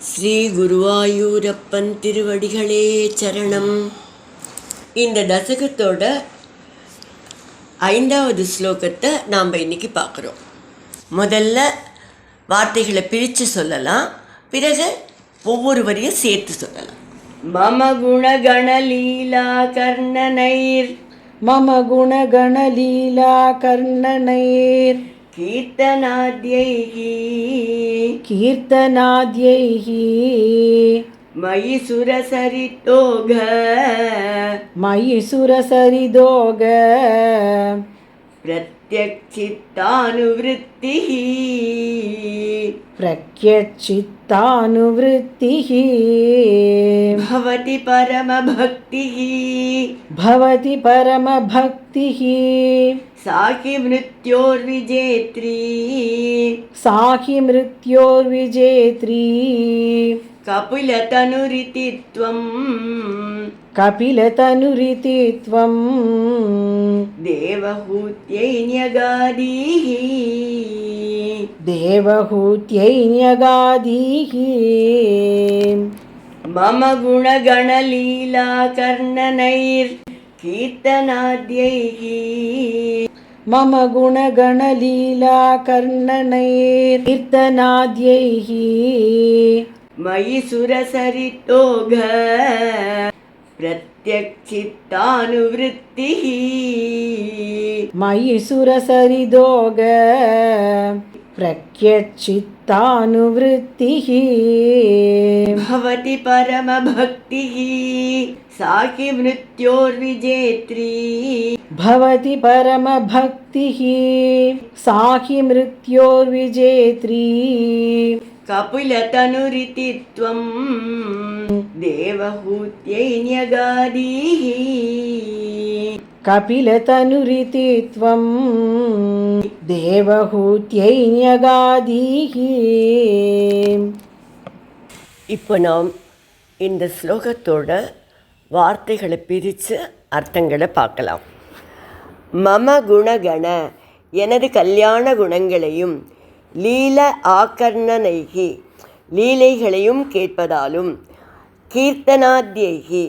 ஸ்ரீ குருவாயூரப்பன் திருவடிகளே சரணம். இந்த தசகத்தோட 5வது ஸ்லோகத்தை நாம் இன்னைக்கு பார்க்குறோம். முதல்ல வார்த்தைகளை பிரித்து சொல்லலாம், பிறகு ஒவ்வொரு வரியும் சேர்த்து சொல்லலாம். மம குணகணலீலா கர்ணனைர் மம குணகணலீலா கர்ணனைர் கீர்த்தனாத்யைஹி கீர்த்தனாத்யைஹி மயி சுரசரிதோக மயி சுரசரிதோக பிரத்யக்ஷித்தானுவிருத்திஹி பிரத்யக்ஷித்தானுவிருத்திஹி பவதி பரமபக்திஹி பவதி பரமபக்திஹி சாகி மிருத்யோர்விஜேத்ரி சாகி மிருத்யோர்விஜேத்ரி கபிலதனுரிதித்வம் கபிலதனுரிதித்வம் தேவஹூத்யை ன்யகாதீஹி தேவஹூத்யை ன்யகாதீஹி மம குணகணலீலா கர்ணனைர் கீர்த்தனாத்யைஹி மம குணகணலீலா கர்ணனைர் கீர்த்தனாத்யைஹி மயி சுரசரிதோக பிரத்யக்ஷித்தானுவிருத்திஹி மயி சுரசரிதோக பிரத்யக்ஷித்தானுவிருத்திஹி பவதி பரமபக்திஹி சாகி மிருத்யோர்விஜேத்ரி பவதி பரமபக்திஹி சாகி மிருத்யோர்விஜேத்ரி கபிலதனுரிதித்வம் தேவஹூத்யை ன்யகாதீஹி கபிலதனுரிதித்வம் தேவஹூத்யை ன்யகாதீஹி. இப்போ நாம் இந்த ஸ்லோகத்தோட வார்த்தைகளை பிரித்து அர்த்தங்களை பார்க்கலாம். மம குணகண எனது கல்யாண குணங்களையும் லீல ஆகர்ணனைகி லீலைகளையும் கேட்பதாலும் கீர்த்தனாத்யைகி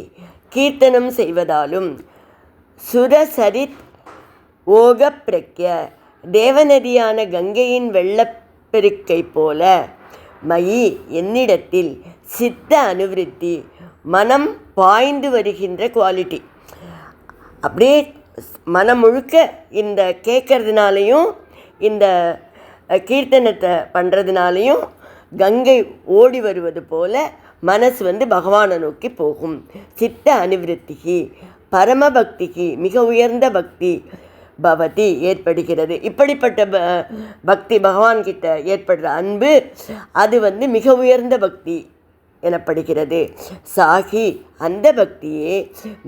கீர்த்தனம் செய்வதாலும் சுரசரித் ஓக பிரக்ய தேவநதியான கங்கையின் வெள்ளப்பெருக்கை போல மயி என்னிடத்தில் சித்த அனுவிருத்தி மனம் பாய்ந்து வருகின்ற குவாலிட்டி. அப்படியே மனம் முழுக்க இந்த கேட்கறதுனாலையும் இந்த கீர்த்தனத்தை பண்ணுறதுனாலையும் கங்கை ஓடி வருவது போல மனசு பகவானை நோக்கி போகும். சித்த அனுவிருத்திகி பரமபக்திக்கு மிக உயர்ந்த பக்தி பவதி ஏற்படுகிறது. இப்படிப்பட்ட பக்தி பகவான்கிட்ட ஏற்படுற அன்பு அது மிக உயர்ந்த பக்தி எனப்படுகிறது. சாகி அந்த பக்தியே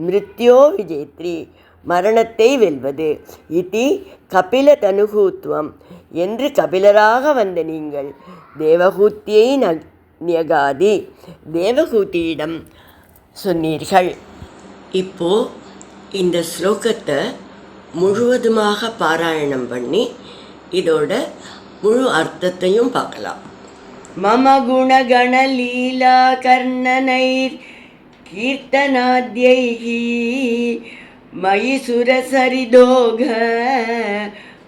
மிருத்யோ விஜேத்ரி மரணத்தை வெல்வது. இதி கபில தனுகூத்துவம் என்று கபிலராக வந்த நீங்கள் தேவகூத்தியை ன்யகாதி தேவகூத்தியிடம் சொன்னீர்கள். இப்போ இந்த ஸ்லோகத்தை முழுவதுமாக பாராயணம் பண்ணி இதோட முழு அர்த்தத்தையும் பார்க்கலாம். மம குணகண லீலா கர்ணனைர் கீர்த்தனாத்யைஹி மயி சுரசரிதோக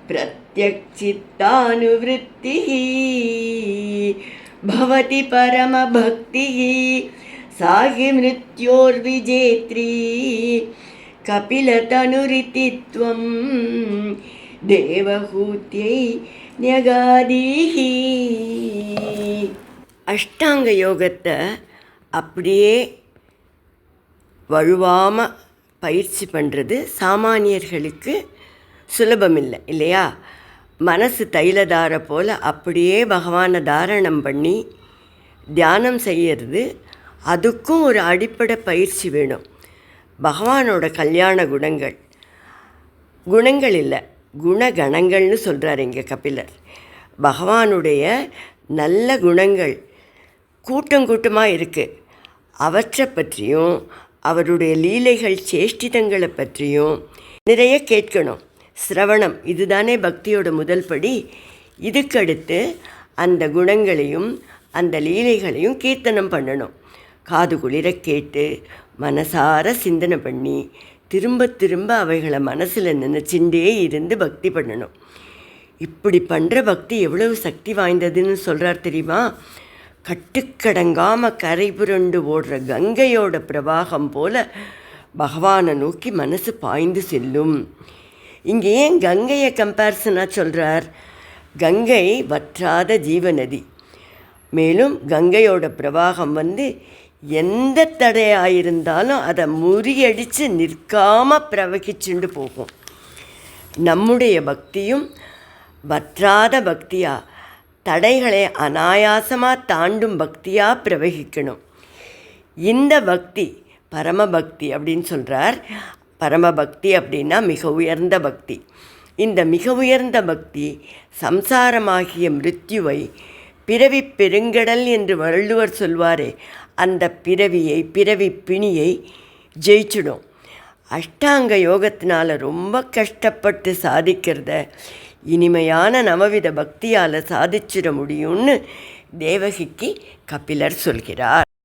பிரத்யக்ஷித்தானுவிருத்திஹி பவதி பரமபக்திஹி சாகி மிருத்யோர்விஜேத்ரி கபிலதனுரிதித்வம் தேவஹூத்யை ன்யகாதீஹி. அஷ்டாங்க யோகத்தை அப்படியே வழுவாமல் பயிற்சி பண்ணுறது சாமானியர்களுக்கு சுலபமில்லை இல்லையா? மனசு தைலதார போல் அப்படியே பகவானை தாரணம் பண்ணி தியானம் செய்யறது, அதுக்கும் ஒரு அடிப்படை பயிற்சி வேணும். பகவானோட கல்யாண குணங்கள் குணங்கள் இல்லை, குணகணங்கள்னு சொல்கிறார் இங்கே கபிலர். பகவானுடைய நல்ல குணங்கள் கூட்டம் கூட்டமாக இருக்குது. அவற்றை பற்றியும் அவருடைய லீலைகள் சேஷ்டிதங்களை பற்றியும் நிறைய கேட்கணும். சிரவணம் இதுதானே பக்தியோட முதல் படி. இதுக்கடுத்து அந்த குணங்களையும் அந்த லீலைகளையும் கீர்த்தனம் பண்ணணும். காது குளிர கேட்டு மனசார சிந்தனை பண்ணி திரும்ப திரும்ப அவைகளை மனசில் நினச்சிண்டே இருந்து பக்தி பண்ணணும். இப்படி பண்ணுற பக்தி எவ்வளவு சக்தி வாய்ந்ததுன்னு சொல்கிறார் தெரியுமா? கட்டுக்கடங்காமல் கரை புரண்டு ஓடுற கங்கையோட பிரவாகம் போல பகவானை நோக்கி மனசு பாய்ந்து செல்லும். இங்கே ஏன் கங்கையை கம்பேரிசனாக சொல்கிறார்? கங்கை வற்றாத ஜீவநதி. மேலும் கங்கையோட பிரவாகம் எந்த தடையாயிருந்தாலும் அதை முறியடித்து நிற்காமல் பிரவகிச்சுண்டு போகும். நம்முடைய பக்தியும் வற்றாத பக்தியாக, தடைகளை அனாயாசமாக தாண்டும் பக்தியாக பிரவகிக்கணும். இந்த பக்தி பரமபக்தி அப்படின்னு சொல்கிறார். பரமபக்தி அப்படின்னா மிக உயர்ந்த பக்தி. இந்த மிக உயர்ந்த பக்தி சம்சாரமாகிய மிருத்யுவை, பிறவி பெருங்கடல் என்று வள்ளுவர் சொல்வாரே, அந்த பிறவி பிணியை ஜெயிச்சிடும். அஷ்டாங்க யோகத்தினால் ரொம்ப கஷ்டப்பட்டு சாதிக்கிறத இனிமையான நவவித பக்தியால் சாதிச்சிட முடியும்னு தேவகிக்கு கபிலர் சொல்கிறார்.